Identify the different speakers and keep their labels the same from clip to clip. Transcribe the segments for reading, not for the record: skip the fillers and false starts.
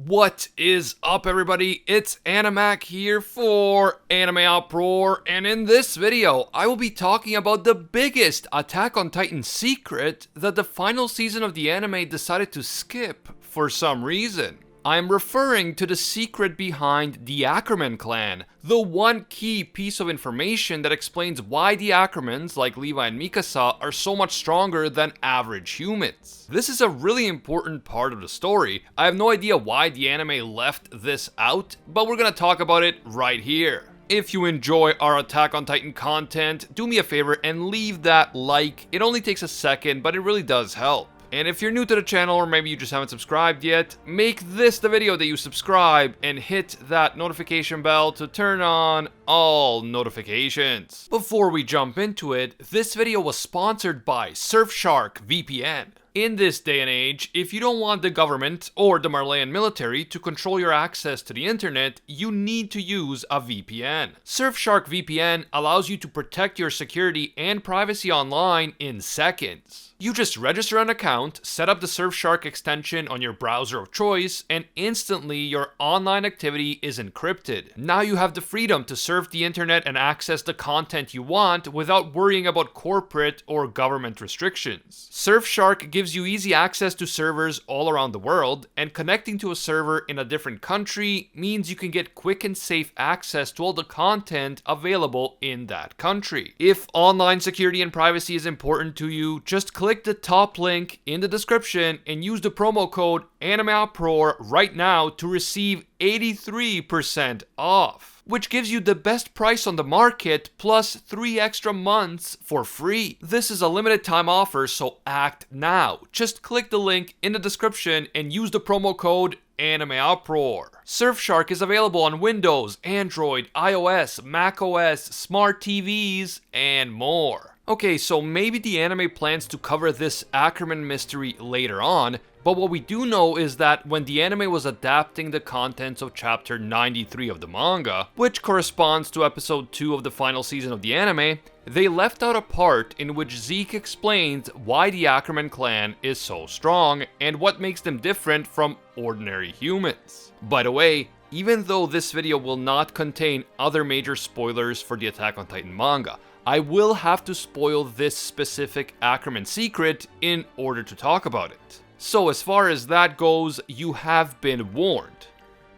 Speaker 1: What is up, everybody? It's Animac here for AnimeUproar, and in this video, I will be talking about the biggest Attack on Titan secret that the final season of the anime decided to skip for some reason. I'm referring to the secret behind the Ackerman Clan, the one key piece of information that explains why the Ackermans, like Levi and Mikasa, are so much stronger than average humans. This is a really important part of the story. I have no idea why the anime left this out, but we're gonna talk about it right here. If you enjoy our Attack on Titan content, do me a favor and leave that like. It only takes a second, but it really does help. And if you're new to the channel, or maybe you just haven't subscribed yet, make this the video that you subscribe and hit that notification bell to turn on all notifications. Before we jump into it, this video was sponsored by Surfshark VPN. In this day and age, if you don't want the government or the Marleyan military to control your access to the internet, you need to use a VPN. Surfshark VPN allows you to protect your security and privacy online in seconds. You just register an account, set up the Surfshark extension on your browser of choice, and instantly your online activity is encrypted. Now you have the freedom to surf the internet and access the content you want without worrying about corporate or government restrictions. Surfshark gives you easy access to servers all around the world, and connecting to a server in a different country means you can get quick and safe access to all the content available in that country. If online security and privacy is important to you, just click the top link in the description and use the promo code AnimeUproar right now to receive 83% off, which gives you the best price on the market plus 3 extra months for free. This is a limited time offer, so act now. Just click the link in the description and use the promo code AnimeUproar. Surfshark is available on Windows, Android, iOS, macOS, smart TVs, and more. Okay, so maybe the anime plans to cover this Ackerman mystery later on, but what we do know is that when the anime was adapting the contents of chapter 93 of the manga, which corresponds to episode 2 of the final season of the anime, they left out a part in which Zeke explains why the Ackerman clan is so strong and what makes them different from ordinary humans. By the way, even though this video will not contain other major spoilers for the Attack on Titan manga, I will have to spoil this specific Ackerman secret in order to talk about it. So as far as that goes, you have been warned.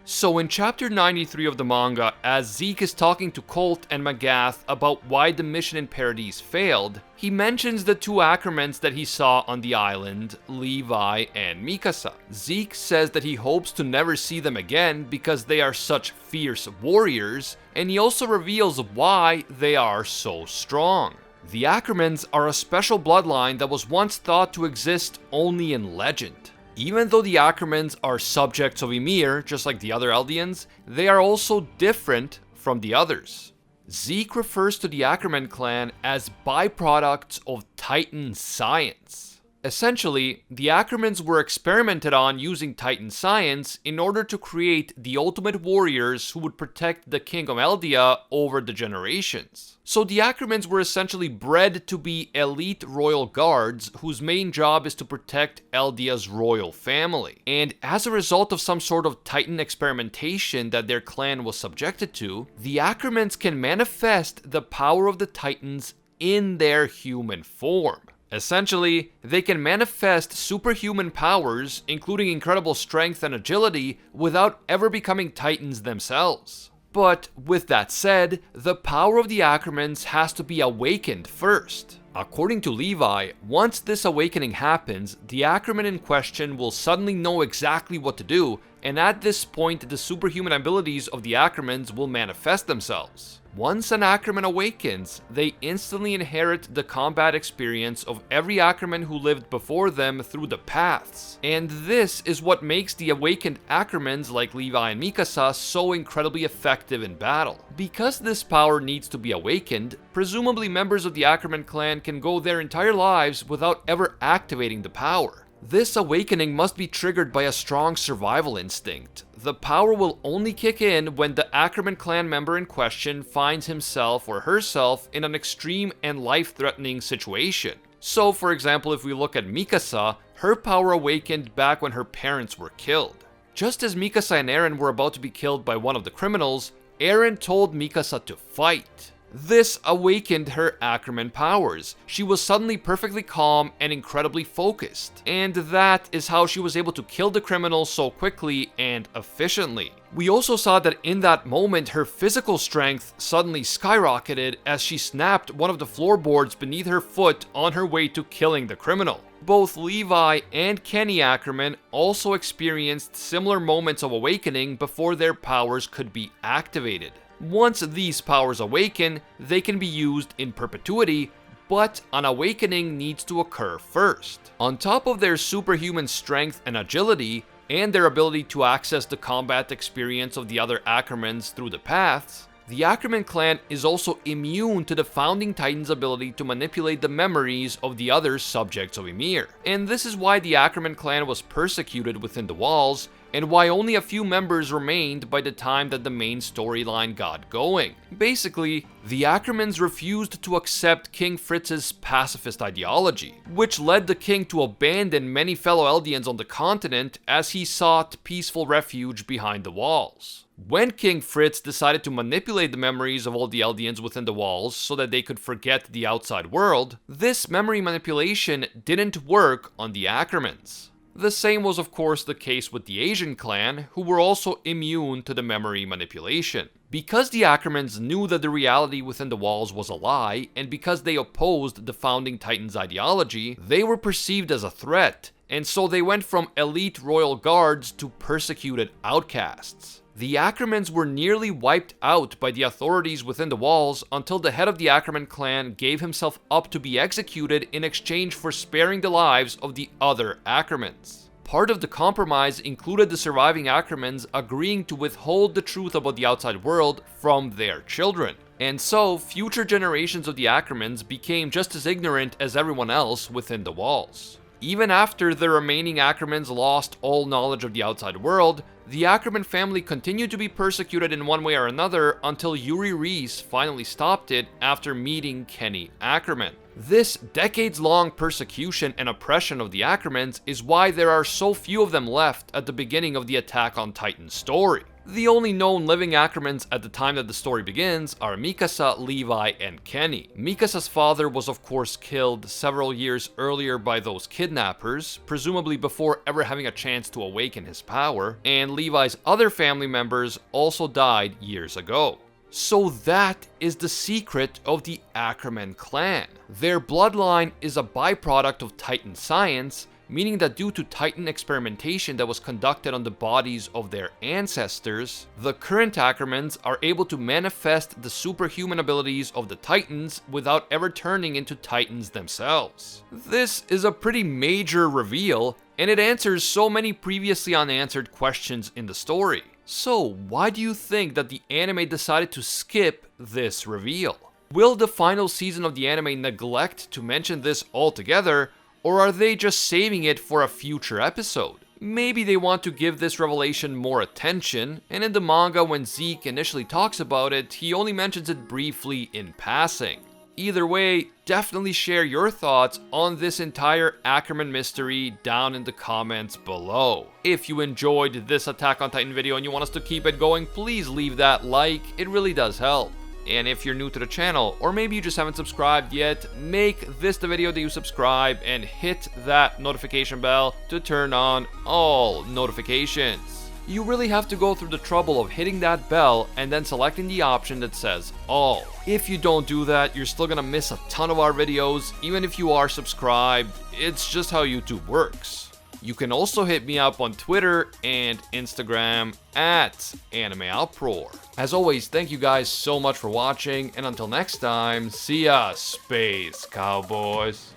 Speaker 1: So in chapter 93 of the manga, as Zeke is talking to Colt and Magath about why the mission in Paradise failed, he mentions the 2 Ackermans that he saw on the island, Levi and Mikasa. Zeke says that he hopes to never see them again because they are such fierce warriors, and he also reveals why they are so strong. The Ackermans are a special bloodline that was once thought to exist only in legend. Even though the Ackermans are subjects of Ymir, just like the other Eldians, they are also different from the others. Zeke refers to the Ackerman clan as byproducts of Titan science. Essentially, the Ackermans were experimented on using Titan science in order to create the ultimate warriors who would protect the King of Eldia over the generations. So the Ackermans were essentially bred to be elite royal guards whose main job is to protect Eldia's royal family. And as a result of some sort of Titan experimentation that their clan was subjected to, the Ackermans can manifest the power of the Titans in their human form. Essentially, they can manifest superhuman powers, including incredible strength and agility, without ever becoming Titans themselves. But with that said, the power of the Ackermans has to be awakened first. According to Levi, once this awakening happens, the Ackerman in question will suddenly know exactly what to do, and at this point the superhuman abilities of the Ackermans will manifest themselves. Once an Ackerman awakens, they instantly inherit the combat experience of every Ackerman who lived before them through the paths. And this is what makes the awakened Ackermans like Levi and Mikasa so incredibly effective in battle. Because this power needs to be awakened, presumably members of the Ackerman clan can go their entire lives without ever activating the power. This awakening must be triggered by a strong survival instinct. The power will only kick in when the Ackerman clan member in question finds himself or herself in an extreme and life-threatening situation. So, for example, if we look at Mikasa, her power awakened back when her parents were killed. Just as Mikasa and Eren were about to be killed by one of the criminals, Eren told Mikasa to fight. This awakened her Ackerman powers. She was suddenly perfectly calm and incredibly focused, and that is how she was able to kill the criminal so quickly and efficiently. We also saw that in that moment her physical strength suddenly skyrocketed as she snapped one of the floorboards beneath her foot on her way to killing the criminal. Both Levi and Kenny Ackerman also experienced similar moments of awakening before their powers could be activated. Once these powers awaken, they can be used in perpetuity, but an awakening needs to occur first. On top of their superhuman strength and agility, and their ability to access the combat experience of the other Ackermans through the paths, the Ackerman clan is also immune to the Founding Titan's ability to manipulate the memories of the other subjects of Ymir. And this is why the Ackerman clan was persecuted within the walls, and why only a few members remained by the time that the main storyline got going. Basically, the Ackermans refused to accept King Fritz's pacifist ideology, which led the king to abandon many fellow Eldians on the continent as he sought peaceful refuge behind the walls. When King Fritz decided to manipulate the memories of all the Eldians within the walls so that they could forget the outside world, this memory manipulation didn't work on the Ackermans. The same was of course the case with the Asian clan, who were also immune to the memory manipulation. Because the Ackermans knew that the reality within the walls was a lie, and because they opposed the Founding Titan's ideology, they were perceived as a threat, and so they went from elite royal guards to persecuted outcasts. The Ackermans were nearly wiped out by the authorities within the walls until the head of the Ackerman clan gave himself up to be executed in exchange for sparing the lives of the other Ackermans. Part of the compromise included the surviving Ackermans agreeing to withhold the truth about the outside world from their children. And so, future generations of the Ackermans became just as ignorant as everyone else within the walls. Even after the remaining Ackermans lost all knowledge of the outside world, the Ackerman family continued to be persecuted in one way or another until Yuri Reese finally stopped it after meeting Kenny Ackerman. This decades-long persecution and oppression of the Ackermans is why there are so few of them left at the beginning of the Attack on Titan story. The only known living Ackermans at the time that the story begins are Mikasa, Levi, and Kenny. Mikasa's father was of course killed several years earlier by those kidnappers, presumably before ever having a chance to awaken his power, and Levi's other family members also died years ago. So that is the secret of the Ackerman clan. Their bloodline is a byproduct of Titan science, meaning that due to Titan experimentation that was conducted on the bodies of their ancestors, the current Ackermans are able to manifest the superhuman abilities of the Titans without ever turning into Titans themselves. This is a pretty major reveal, and it answers so many previously unanswered questions in the story. So why do you think that the anime decided to skip this reveal? Will the final season of the anime neglect to mention this altogether, or are they just saving it for a future episode? Maybe they want to give this revelation more attention, and in the manga when Zeke initially talks about it, he only mentions it briefly in passing. Either way, definitely share your thoughts on this entire Ackerman mystery down in the comments below. If you enjoyed this Attack on Titan video and you want us to keep it going, please leave that like, it really does help. And if you're new to the channel, or maybe you just haven't subscribed yet, make this the video that you subscribe and hit that notification bell to turn on all notifications. You really have to go through the trouble of hitting that bell and then selecting the option that says all. If you don't do that, you're still gonna miss a ton of our videos, even if you are subscribed. It's just how YouTube works. You can also hit me up on Twitter and Instagram at AnimeUproar. As always, thank you guys so much for watching, and until next time, see ya, Space Cowboys.